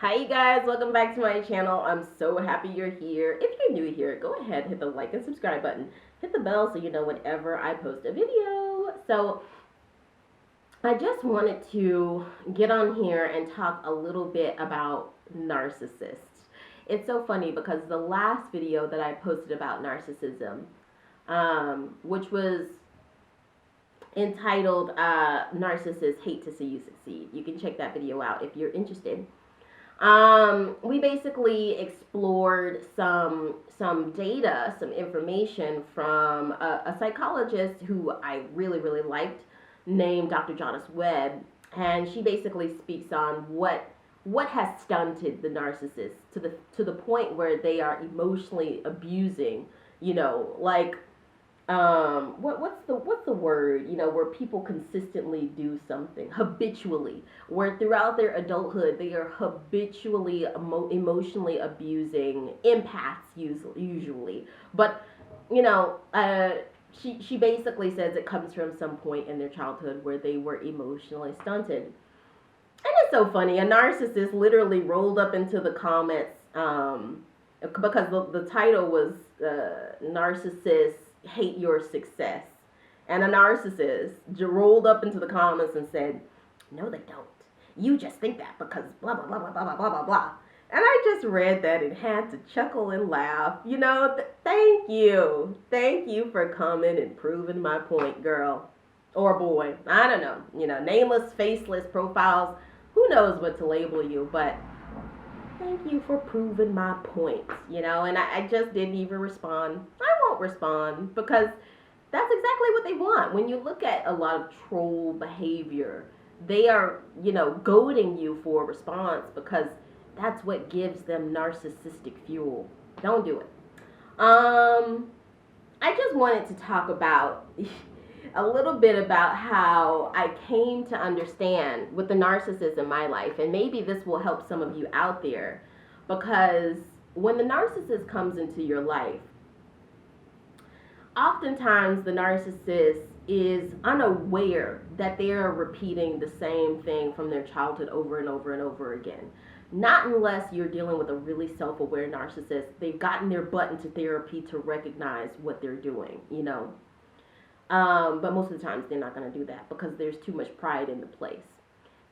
Hi you guys, welcome back to my channel. I'm so happy you're here. If you're new here, go ahead, hit the like and subscribe button. Hit the bell so you know whenever I post a video. So I just wanted to get on here and talk a little bit about narcissists. It's so funny because the last video that I posted about narcissism, which was entitled Narcissists Hate to See You Succeed. You can check that video out if you're interested. We basically explored some data, some information from a psychologist who I really liked, named Dr. Jonas Webb, and she basically speaks on what has stunted the narcissist to the point where they are emotionally abusing, like what's the word, where people consistently do something habitually, where throughout their adulthood they are habitually emotionally abusing empaths usually. But you know uh she basically says it comes from some point in their childhood where they were emotionally stunted. And it's so funny, a narcissist literally rolled up into the comments, because the title was Narcissists Hate Your Success. And a narcissist rolled up into the comments and said, no, they don't. You just think that because blah, blah, blah, blah, blah, blah, blah, blah. And I just read that and had to chuckle and laugh. Thank you. Thank you for coming and proving my point, girl. Or boy. I don't know. Nameless, faceless profiles. Who knows what to label you, but thank you for proving my point, and I just didn't even respond. I won't respond because that's exactly what they want. When you look at a lot of troll behavior, they are, goading you for a response because that's what gives them narcissistic fuel. Don't do it. I just wanted to talk about a little bit about how I came to understand with the narcissist in my life, and maybe this will help some of you out there, because when the narcissist comes into your life, oftentimes the narcissist is unaware that they are repeating the same thing from their childhood over and over and over again. Not unless you're dealing with a really self-aware narcissist. They've gotten their butt into therapy to recognize what they're doing, but most of the times they're not going to do that because there's too much pride in the place.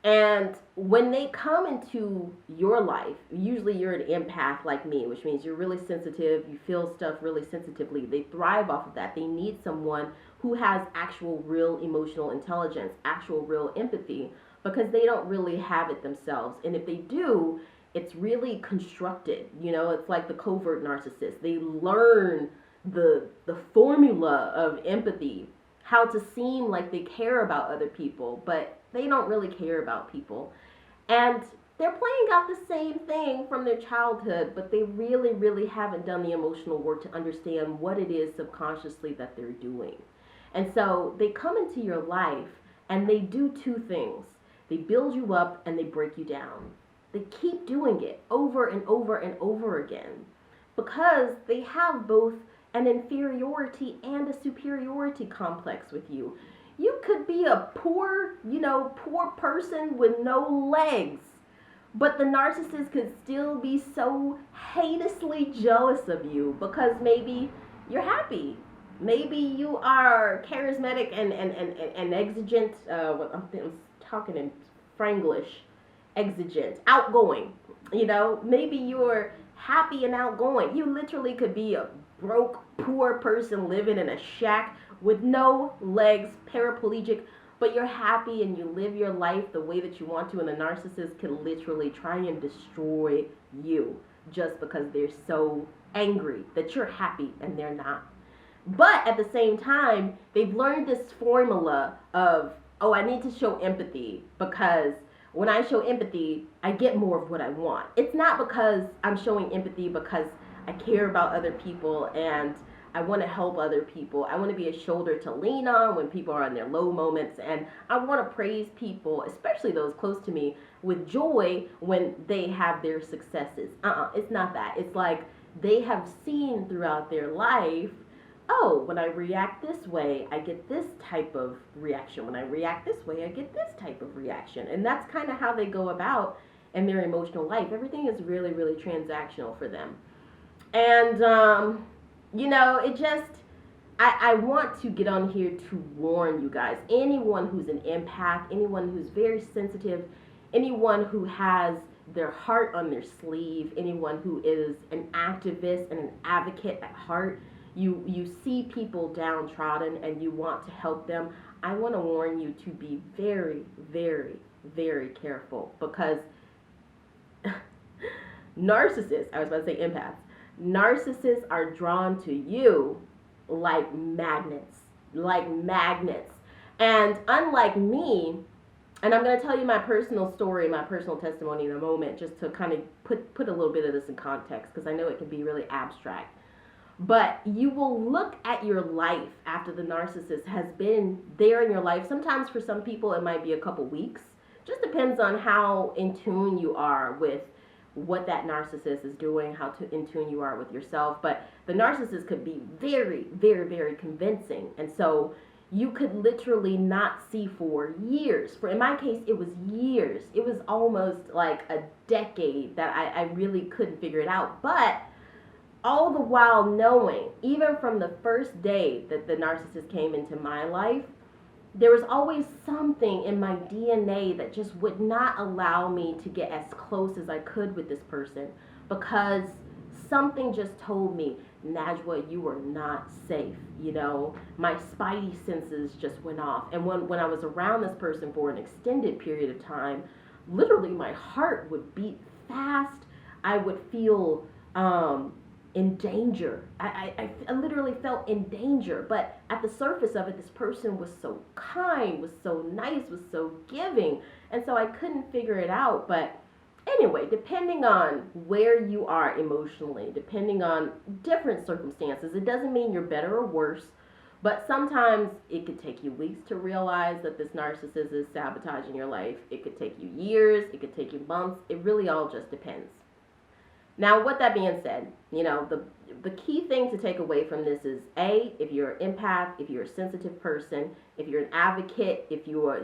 And when they come into your life, usually you're an empath like me, which means you're really sensitive, you feel stuff really sensitively. They thrive off of that. They need someone who has actual real emotional intelligence, actual real empathy, because they don't really have it themselves. And if they do, it's really constructed. It's like the covert narcissist. They learn the formula of empathy, how to seem like they care about other people, but they don't really care about people. And they're playing out the same thing from their childhood, but they really haven't done the emotional work to understand what it is subconsciously that they're doing. And so they come into your life and they do two things. They build you up and they break you down. They keep doing it over and over and over again because they have both an inferiority and a superiority complex with you. You could be a poor person with no legs, but the narcissist could still be so heinously jealous of you because maybe you're happy. Maybe you are charismatic and exigent. I'm talking in Franglish. Exigent, outgoing. Maybe you're happy and outgoing. You literally could be a broke, poor person living in a shack with no legs, paraplegic, but you're happy and you live your life the way that you want to, and the narcissist can literally try and destroy you just because they're so angry that you're happy and they're not. But at the same time, they've learned this formula of, oh, I need to show empathy because when I show empathy, I get more of what I want. It's not because I'm showing empathy because I care about other people and I want to help other people. I want to be a shoulder to lean on when people are in their low moments, and I want to praise people, especially those close to me, with joy when they have their successes. It's not that. It's like they have seen throughout their life, oh, when I react this way, I get this type of reaction. When I react this way, I get this type of reaction. And that's kind of how they go about in their emotional life. Everything is really, really transactional for them. And, it just, I want to get on here to warn you guys. Anyone who's an empath, anyone who's very sensitive, anyone who has their heart on their sleeve, anyone who is an activist and an advocate at heart, you see people downtrodden and you want to help them, I want to warn you to be very, very, very careful, because narcissists, I was about to say empaths, narcissists are drawn to you like magnets, like magnets. And unlike me, and I'm going to tell you my personal story, my personal testimony in a moment, just to kind of put a little bit of this in context, because I know it can be really abstract. But you will look at your life after the narcissist has been there in your life. Sometimes for some people it might be a couple weeks. Just depends on how in tune you are with what that narcissist is doing, how in tune you are with yourself. But the narcissist could be very, very, very convincing. And so you could literally not see for years. In my case, it was years. It was almost like a decade that I really couldn't figure it out. But all the while knowing, even from the first day that the narcissist came into my life, there was always something in my DNA that just would not allow me to get as close as I could with this person, because something just told me, Najwa, you are not safe. My spidey senses just went off. And when I was around this person for an extended period of time, literally my heart would beat fast. I would feel in danger. I literally felt in danger. But at the surface of it, this person was so kind, was so nice, was so giving. And so I couldn't figure it out. But anyway, depending on where you are emotionally, depending on different circumstances, it doesn't mean you're better or worse. But sometimes it could take you weeks to realize that this narcissist is sabotaging your life. It could take you years. It could take you months. It really all just depends. Now, with that being said, the key thing to take away from this is, A, if you're an empath, if you're a sensitive person, if you're an advocate, if you are,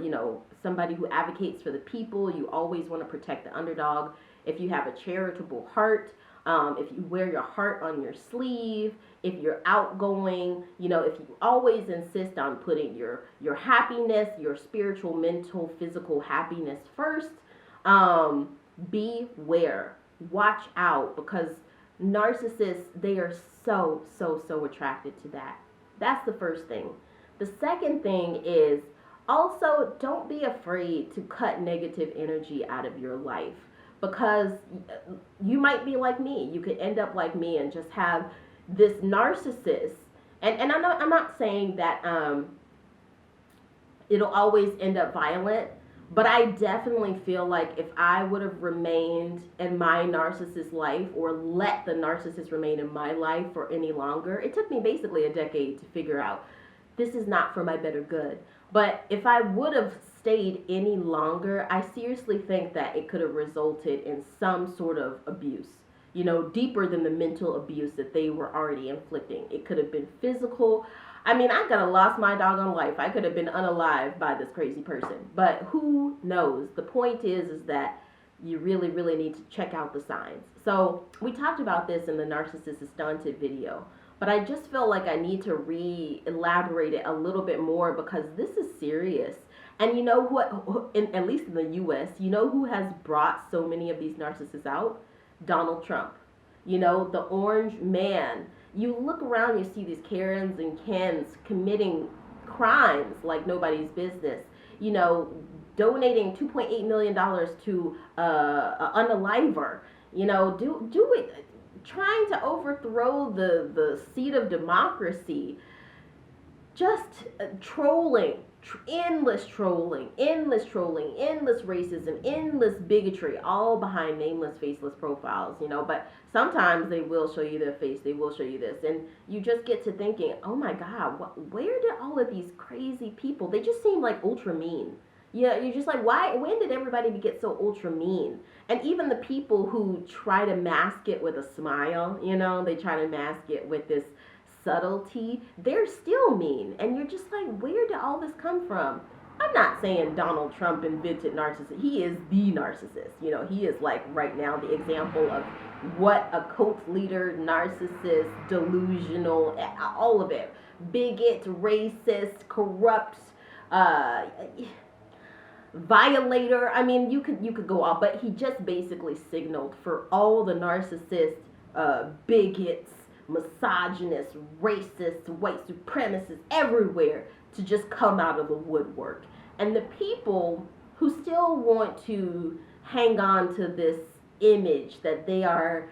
somebody who advocates for the people, you always want to protect the underdog. If you have a charitable heart, if you wear your heart on your sleeve, if you're outgoing, if you always insist on putting your happiness, your spiritual, mental, physical happiness first, beware. Watch out, because narcissists, they are so, so, so attracted to that. That's the first thing. The second thing is, also, don't be afraid to cut negative energy out of your life, because you might be like me. You could end up like me and just have this narcissist. And I'm not saying that it'll always end up violent. But I definitely feel like if I would have remained in my narcissist life, or let the narcissist remain in my life for any longer, it took me basically a decade to figure out this is not for my better good. But if I would have stayed any longer, I seriously think that it could have resulted in some sort of abuse, deeper than the mental abuse that they were already inflicting. It could have been physical. I mean, I could have lost my doggone life. I could have been unalived by this crazy person. But who knows? The point is that you really, really need to check out the signs. So we talked about this in the Narcissist Stunted video. But I just feel like I need to elaborate it a little bit more, because this is serious. And you know what, at least in the U.S., you know who has brought so many of these narcissists out? Donald Trump. The orange man. You look around, you see these Karens and Kens committing crimes like nobody's business. Donating $2.8 million to an unaliver. Do it. Trying to overthrow the seat of democracy. Just trolling. Endless trolling, endless racism, endless bigotry, all behind nameless, faceless profiles, but sometimes they will show you their face, they will show you this, and you just get to thinking, oh my God, where did all of these crazy people, they just seem like ultra mean. Yeah, you're just like, when did everybody get so ultra mean? And even the people who try to mask it with a smile, they try to mask it with this subtlety, they're still mean. And you're just like, where did all this come from? I'm not saying Donald Trump invented narcissist. He is the narcissist. You know, he is like right now the example of what a cult leader, narcissist, delusional, all of it, bigot, racist, corrupt, uh, violator. I mean, you could go on, but he just basically signaled for all the narcissists, bigots, misogynists, racists, white supremacists everywhere to just come out of the woodwork. And the people who still want to hang on to this image that they are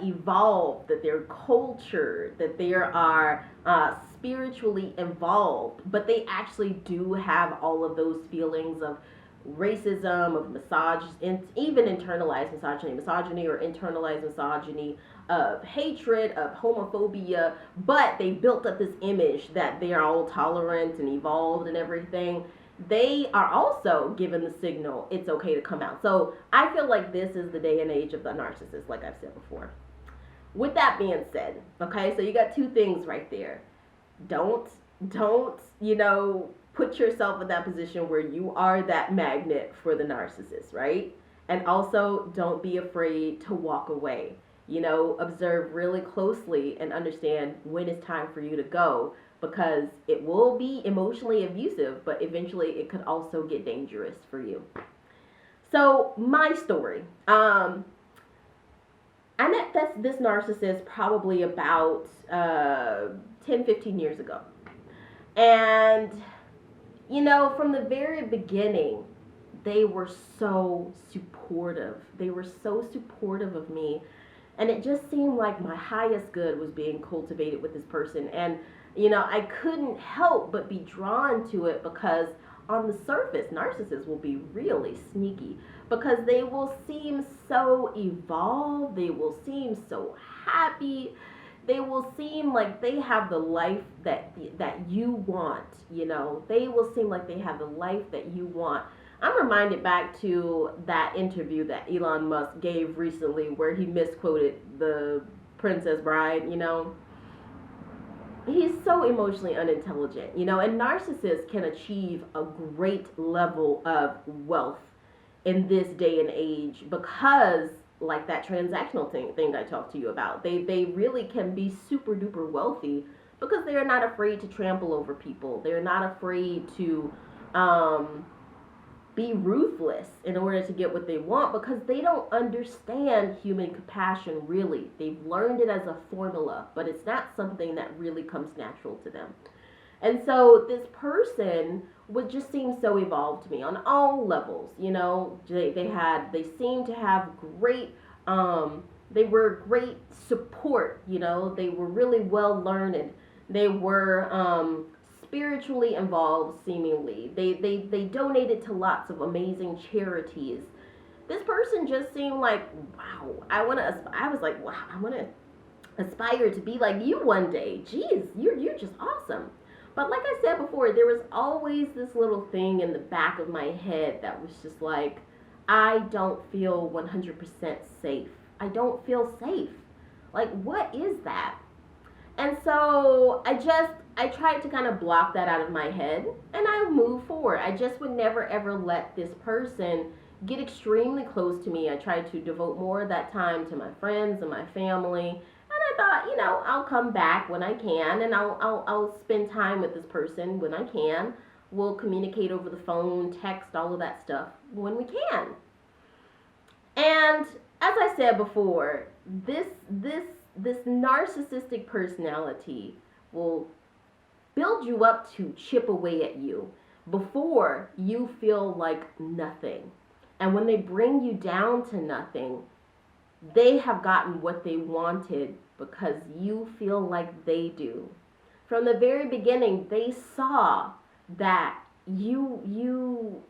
evolved, that they're cultured, that they are spiritually involved, but they actually do have all of those feelings of racism, of misogyny, even internalized misogyny or internalized misogyny, of hatred, of homophobia, but they built up this image that they are all tolerant and evolved and everything. They are also given the signal it's okay to come out. So I feel like this is the day and age of the narcissist, like I've said before. With that being said, okay, so you got two things right there. Don't, put yourself in that position where you are that magnet for the narcissist, right? And also don't be afraid to walk away. Observe really closely and understand when it's time for you to go, because it will be emotionally abusive, but eventually it could also get dangerous for you. So, my story. I met this narcissist probably about 10, 15 years ago. And, from the very beginning, they were so supportive. They were so supportive of me. And it just seemed like my highest good was being cultivated with this person. And, I couldn't help but be drawn to it because on the surface, narcissists will be really sneaky because they will seem so evolved. They will seem so happy. They will seem like they have the life that you want. They will seem like they have the life that you want. I'm reminded back to that interview that Elon Musk gave recently where he misquoted the Princess Bride. He's so emotionally unintelligent, and narcissists can achieve a great level of wealth in this day and age because, like that transactional thing I talked to you about, they really can be super duper wealthy because they're not afraid to trample over people. They're not afraid to be ruthless in order to get what they want because they don't understand human compassion really. They've learned it as a formula, but it's not something that really comes natural to them. And so this person would just seem so evolved to me on all levels. They seemed to have great they were great support. They were really well learned. They were spiritually involved, seemingly. They donated to lots of amazing charities. This person just seemed like, wow, I was like, wow, I want to aspire to be like you one day. Jeez, you're just awesome. But like I said before, there was always this little thing in the back of my head that was just like, I don't feel 100% safe. I don't feel safe. Like, what is that? And so I tried to kind of block that out of my head and I moved forward. I just would never ever let this person get extremely close to me. I tried to devote more of that time to my friends and my family. And I thought, I'll come back when I can and I'll spend time with this person when I can. We'll communicate over the phone, text, all of that stuff when we can. And as I said before, this narcissistic personality will build you up to chip away at you before you feel like nothing. And when they bring you down to nothing, they have gotten what they wanted because you feel like they do. From the very beginning, they saw that you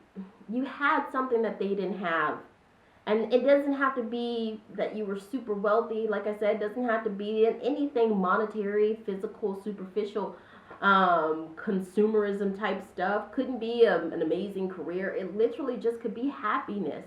had something that they didn't have. And it doesn't have to be that you were super wealthy. Like I said, it doesn't have to be anything monetary, physical, superficial, consumerism type stuff. Couldn't be an amazing career. It literally just could be happiness.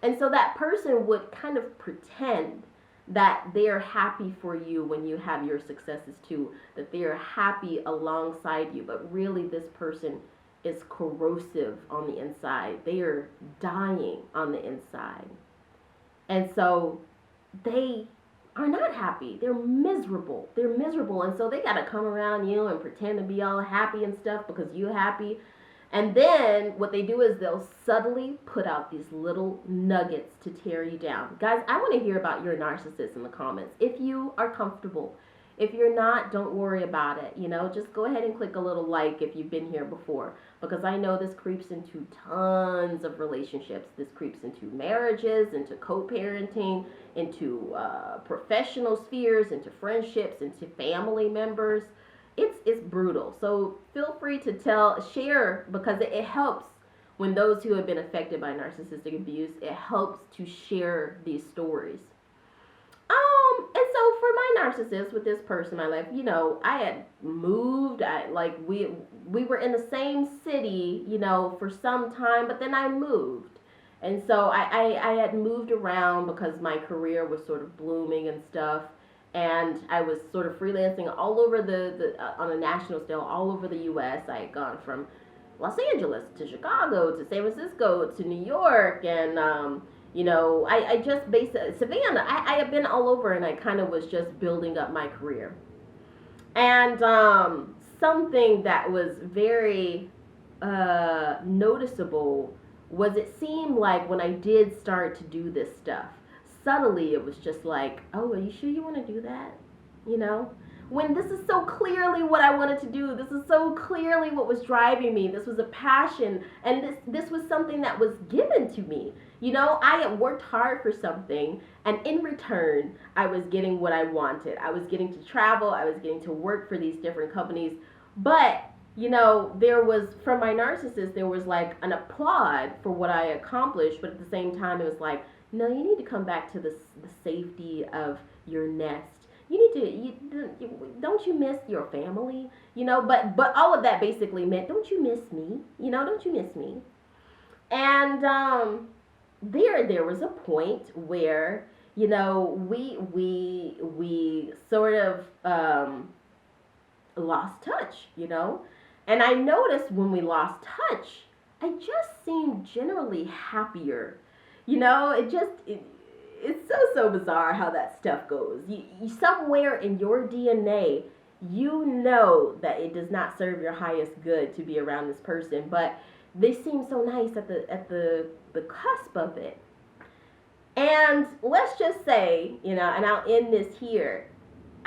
And so that person would kind of pretend that they're happy for you when you have your successes too, that they're happy alongside you. But really, this person is corrosive on the inside. They are dying on the inside. And so they are not happy. They're miserable. They're miserable. And so they got to come around you and pretend to be all happy and stuff because you're happy. And then what they do is they'll subtly put out these little nuggets to tear you down. Guys, I want to hear about your narcissist in the comments. If you are comfortable. If you're not, don't worry about it. Just go ahead and click a little like if you've been here before. Because I know this creeps into tons of relationships. This creeps into marriages, into co-parenting, into professional spheres, into friendships, into family members. It's brutal. So feel free to share, because it helps when those who have been affected by narcissistic abuse, it helps to share these stories. And so for my narcissist with this person in my life, I had moved. We were in the same city, for some time, but then I moved. And so I had moved around because my career was sort of blooming and stuff. And I was sort of freelancing all over on a national scale, all over the U.S. I had gone from Los Angeles to Chicago to San Francisco to New York, and I just Savannah. I have been all over, and I kind of was just building up my career. And something that was very noticeable was it seemed like when I did start to do this stuff, subtly it was just like, oh, are you sure you want to do that? When this is so clearly what I wanted to do. This is so clearly what was driving me. This was a passion, and this was something that was given to me. I had worked hard for something, and in return, I was getting what I wanted. I was getting to travel. I was getting to work for these different companies. But, there was, from my narcissist, there was like an applaud for what I accomplished, but at the same time, it was like, no, you need to come back to the safety of your nest. Don't you miss your family? But all of that basically meant, don't you miss me? Don't you miss me? And there was a point where, we sort of lost touch, and I noticed when we lost touch, I just seemed generally happier. It's so bizarre how that stuff goes. You somewhere in your DNA, that it does not serve your highest good to be around this person, but they seem so nice at the cusp of it. And let's just say, and I'll end this here.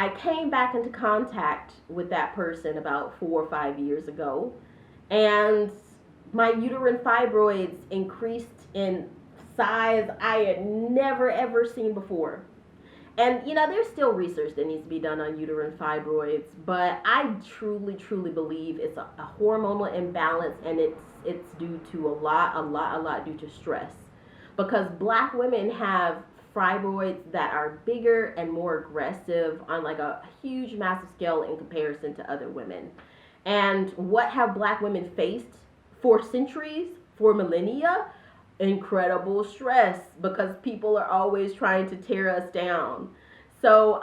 I came back into contact with that person about 4 or 5 years ago, and my uterine fibroids increased in size I had never ever seen before. And there's still research that needs to be done on uterine fibroids, but I truly believe it's a hormonal imbalance, and it's due to a lot due to stress, because Black women have fibroids that are bigger and more aggressive on like a huge massive scale in comparison to other women. And what have Black women faced for centuries, for millennia? Incredible stress, because people are always trying to tear us down. So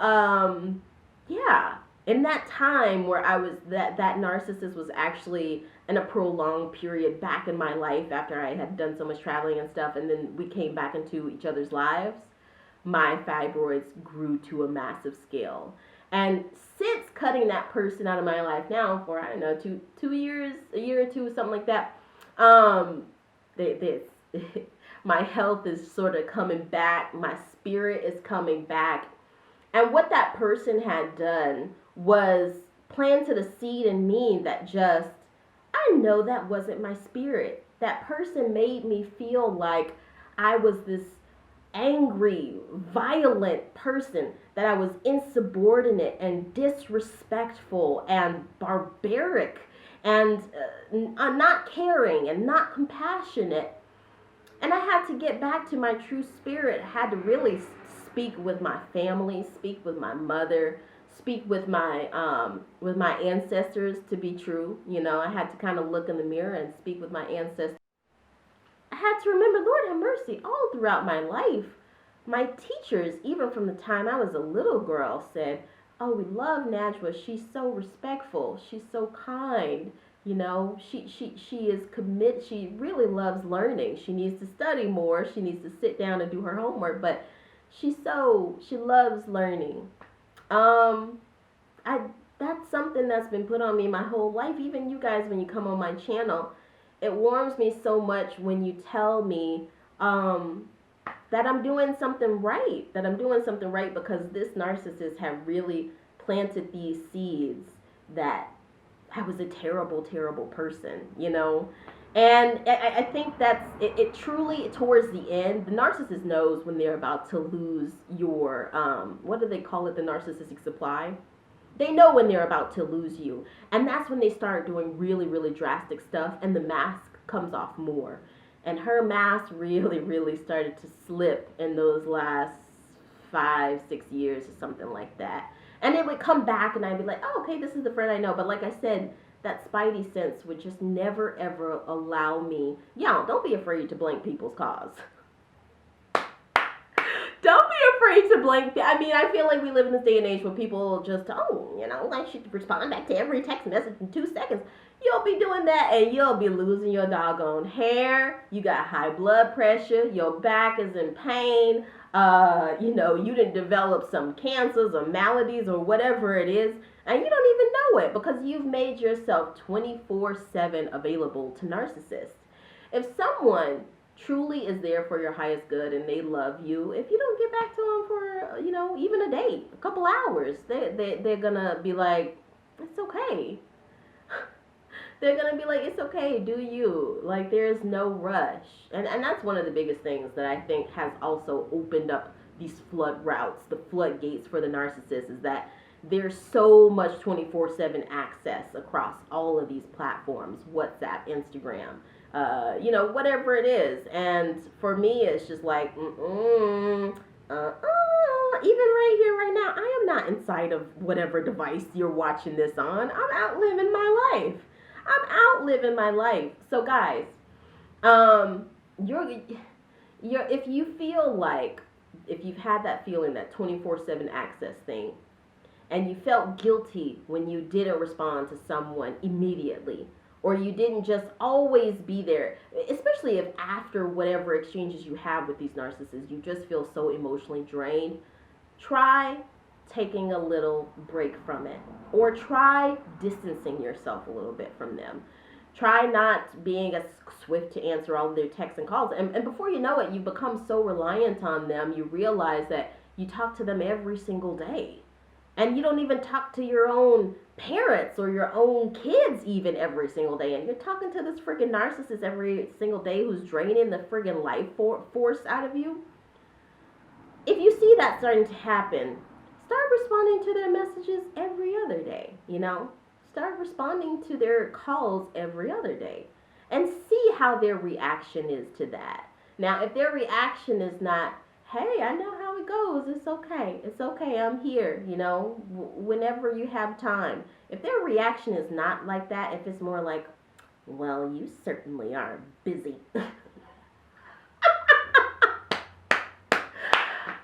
in that time where I was that narcissist was actually in a prolonged period back in my life after I had done so much traveling and stuff, and then we came back into each other's lives, my fibroids grew to a massive scale. And since cutting that person out of my life now for, I don't know, two years, a year or two, something like that, my health is sort of coming back. My spirit is coming back. And what that person had done was planted a seed in me that just, I know that wasn't my spirit. That person made me feel like I was this angry, violent person, that I was insubordinate and disrespectful and barbaric and not caring and not compassionate. And I had to get back to my true spirit. I had to really speak with my family, speak with my mother, speak with my ancestors to be true. I had to kind of look in the mirror and speak with my ancestors. I had to remember, Lord have mercy, all throughout my life, my teachers, even from the time I was a little girl, said, oh, we love Najwa. She's so respectful. She's so kind. She is committed. She really loves learning. She needs to study more. She needs to sit down and do her homework, but she loves learning. Um, I That's something that's been put on me my whole life. Even you guys, when you come on my channel, it warms me so much when you tell me that I'm doing something right. That I'm doing something right because this narcissist had really planted these seeds that I was a terrible, terrible person. And I think that's it truly towards the end. The narcissist knows when they're about to lose your, what do they call it, the narcissistic supply? They know when they're about to lose you. And that's when they start doing really, really drastic stuff and the mask comes off more. And her mask really, really started to slip in those last 5, 6 years or something like that. And it would come back and I'd be like, oh, okay, this is the friend I know. But like I said, that spidey sense would just never ever allow me. Don't be afraid to blank people's cause. Don't be afraid to blank. I mean, I feel like we live in this day and age where people just, I should respond back to every text message in 2 seconds. You'll be doing that and you'll be losing your doggone hair. You got high blood pressure. Your back is in pain. You didn't develop some cancers or maladies or whatever it is. And you don't even know it because you've made yourself 24/7 available to narcissists. If someone truly is there for your highest good and they love you, if you don't get back to them for, even a day, a couple hours, they're going to be like, it's okay. They're going to be like, it's okay, do you. Like, there's no rush. And that's one of the biggest things that I think has also opened up these flood routes, the floodgates for the narcissist, is that there's so much 24/7 access across all of these platforms, WhatsApp, Instagram, whatever it is. And for me, it's just like, even right here, right now, I am not inside of whatever device you're watching this on. I'm out living my life. So guys, if you feel like, if you've had that feeling, that 24/7 access thing, and you felt guilty when you didn't respond to someone immediately, or you didn't just always be there, especially if after whatever exchanges you have with these narcissists, you just feel so emotionally drained, try taking a little break from it, or try distancing yourself a little bit from them. Try not being as swift to answer all of their texts and calls. And before you know it, you become so reliant on them, you realize that you talk to them every single day. And you don't even talk to your own parents or your own kids even every single day. And you're talking to this freaking narcissist every single day who's draining the friggin' life force out of you. If you see that starting to happen, start responding to their messages every other day, Start responding to their calls every other day. And see how their reaction is to that. Now, if their reaction is not, hey, I know how it goes. It's okay. I'm here, whenever you have time. If their reaction is not like that, if it's more like, well, you certainly are busy.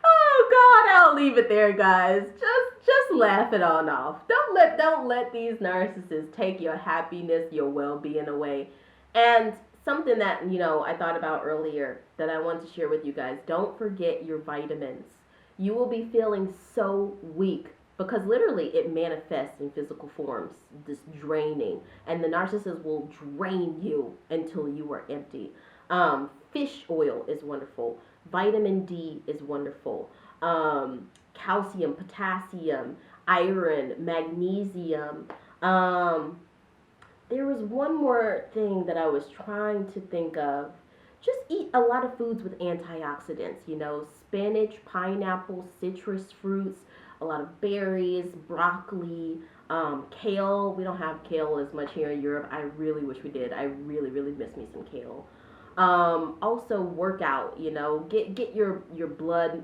Oh, God, I'll leave it there, guys. Just laugh it on off. Don't let these narcissists take your happiness, your well-being away. And something that, I thought about earlier that I want to share with you guys. Don't forget your vitamins. You will be feeling so weak because literally it manifests in physical forms, this draining. And the narcissist will drain you until you are empty. Fish oil is wonderful. Vitamin D is wonderful. Calcium, potassium, iron, magnesium. There was one more thing that I was trying to think of. Just eat a lot of foods with antioxidants, spinach, pineapple, citrus fruits, a lot of berries, broccoli, kale. We don't have kale as much here in Europe. I really wish we did. I really, really miss me some kale. Also workout, get your blood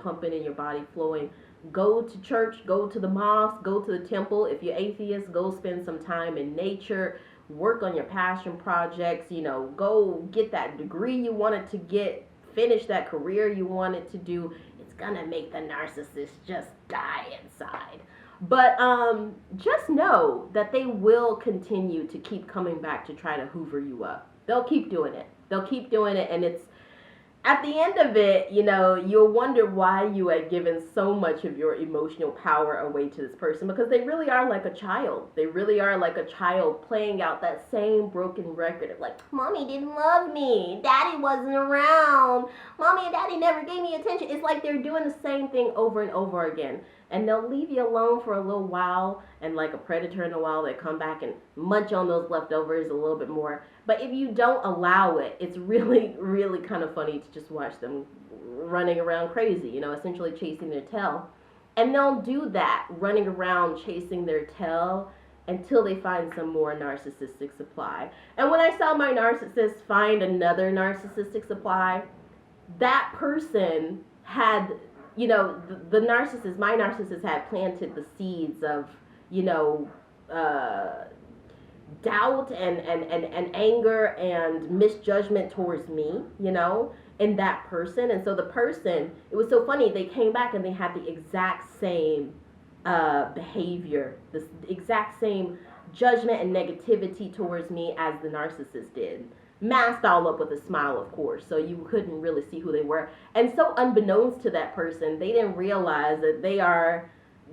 pumping and your body flowing. Go to church, go to the mosque, go to the temple. If you're atheist, go spend some time in nature, work on your passion projects, go get that degree you wanted to get, finish that career you wanted to do. It's gonna make the narcissist just die inside. But just know that they will continue to keep coming back to try to hoover you up. They'll keep doing it. They'll keep doing it, and it's at the end of it, you'll wonder why you had given so much of your emotional power away to this person, because they really are like a child. They really are like a child playing out that same broken record of like, mommy didn't love me, daddy wasn't around, mommy and daddy never gave me attention. It's like they're doing the same thing over and over again. And they'll leave you alone for a little while, and like a predator in a while, they come back and munch on those leftovers a little bit more. But if you don't allow it, it's really, really kind of funny to just watch them running around crazy, essentially chasing their tail. And they'll do that, running around chasing their tail until they find some more narcissistic supply. And when I saw my narcissist find another narcissistic supply, that person had, the narcissist, my narcissist had planted the seeds of, uh, doubt and anger and misjudgment towards me, in that person. And so the person, it was so funny, they came back and they had the exact same behavior, the exact same judgment and negativity towards me as the narcissist did. Masked all up with a smile, of course, so you couldn't really see who they were. And so unbeknownst to that person, they didn't realize that they are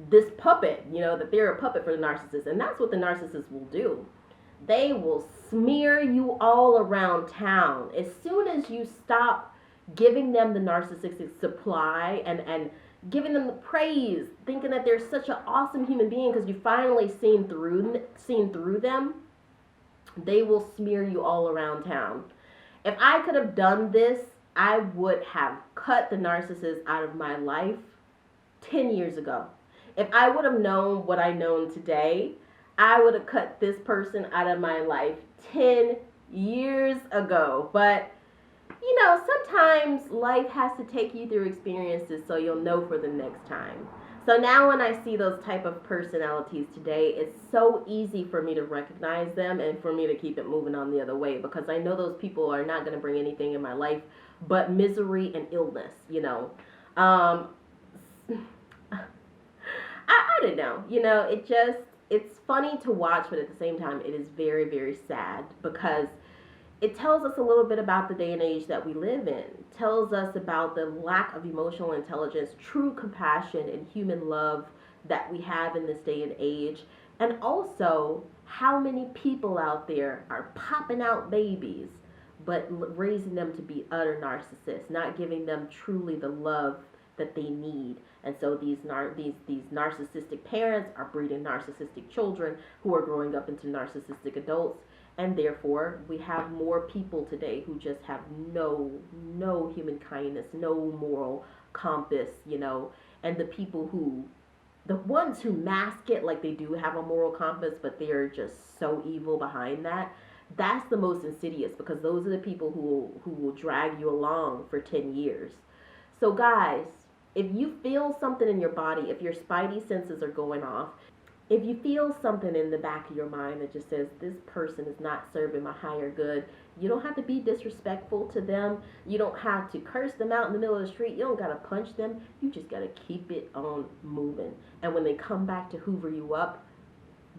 this puppet, that they're a puppet for the narcissist. And that's what the narcissist will do. They will smear you all around town. As soon as you stop giving them the narcissistic supply and giving them the praise, thinking that they're such an awesome human being because you finally seen through them, they will smear you all around town. If I could have done this, I would have cut the narcissist out of my life 10 years ago. If I would have known what I know today, I would have cut this person out of my life 10 years ago. But, sometimes life has to take you through experiences so you'll know for the next time. So now when I see those type of personalities today, it's so easy for me to recognize them and for me to keep it moving on the other way, because I know those people are not going to bring anything in my life but misery and illness, I don't know. It's funny to watch, but at the same time, it is very, very sad, because it tells us a little bit about the day and age that we live in. It tells us about the lack of emotional intelligence, true compassion, and human love that we have in this day and age. And also how many people out there are popping out babies, but raising them to be utter narcissists, not giving them truly the love that they need. And so these narcissistic parents are breeding narcissistic children who are growing up into narcissistic adults. And therefore, we have more people today who just have no human kindness, no moral compass, and the ones who mask it like they do have a moral compass, but they are just so evil behind that. That's the most insidious, because those are the people who will drag you along for 10 years. So guys, if you feel something in your body, if your spidey senses are going off, if you feel something in the back of your mind that just says, this person is not serving my higher good, you don't have to be disrespectful to them. You don't have to curse them out in the middle of the street. You don't got to punch them. You just got to keep it on moving. And when they come back to hoover you up,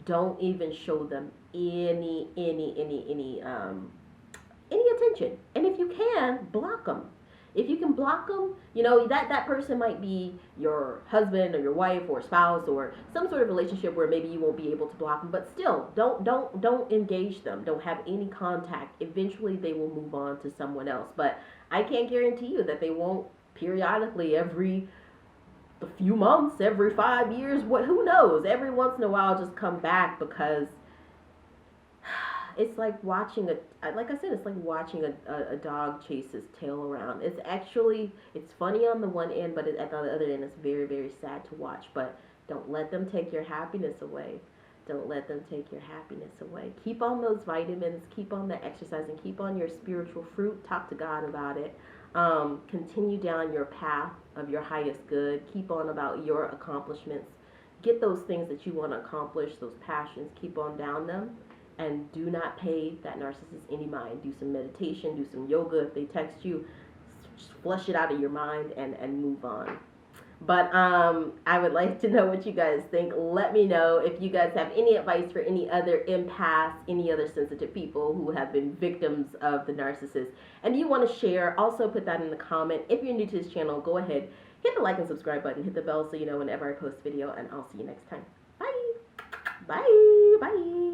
don't even show them any attention. And if you can, block them. If you can block them, that person might be your husband or your wife or spouse or some sort of relationship where maybe you won't be able to block them, but still don't engage them. Don't have any contact. Eventually they will move on to someone else. But I can't guarantee you that they won't periodically, every few months, every 5 years, who knows, every once in a while just come back, because it's like watching it's like watching a dog chase his tail around. It's funny on the one end, but at the other end, it's very, very sad to watch. But don't let them take your happiness away. Don't let them take your happiness away. Keep on those vitamins, keep on the exercise, and keep on your spiritual fruit. Talk to God about it. Continue down your path of your highest good. Keep on about your accomplishments. Get those things that you want to accomplish, those passions, keep on down them. And do not pay that narcissist any mind. Do some meditation, do some yoga. If they text you, just flush it out of your mind and move on. But I would like to know what you guys think. Let me know if you guys have any advice for any other empaths, any other sensitive people who have been victims of the narcissist. And you want to share, also put that in the comment. If you're new to this channel, go ahead, hit the like and subscribe button, hit the bell so you know whenever I post a video, and I'll see you next time. Bye. Bye.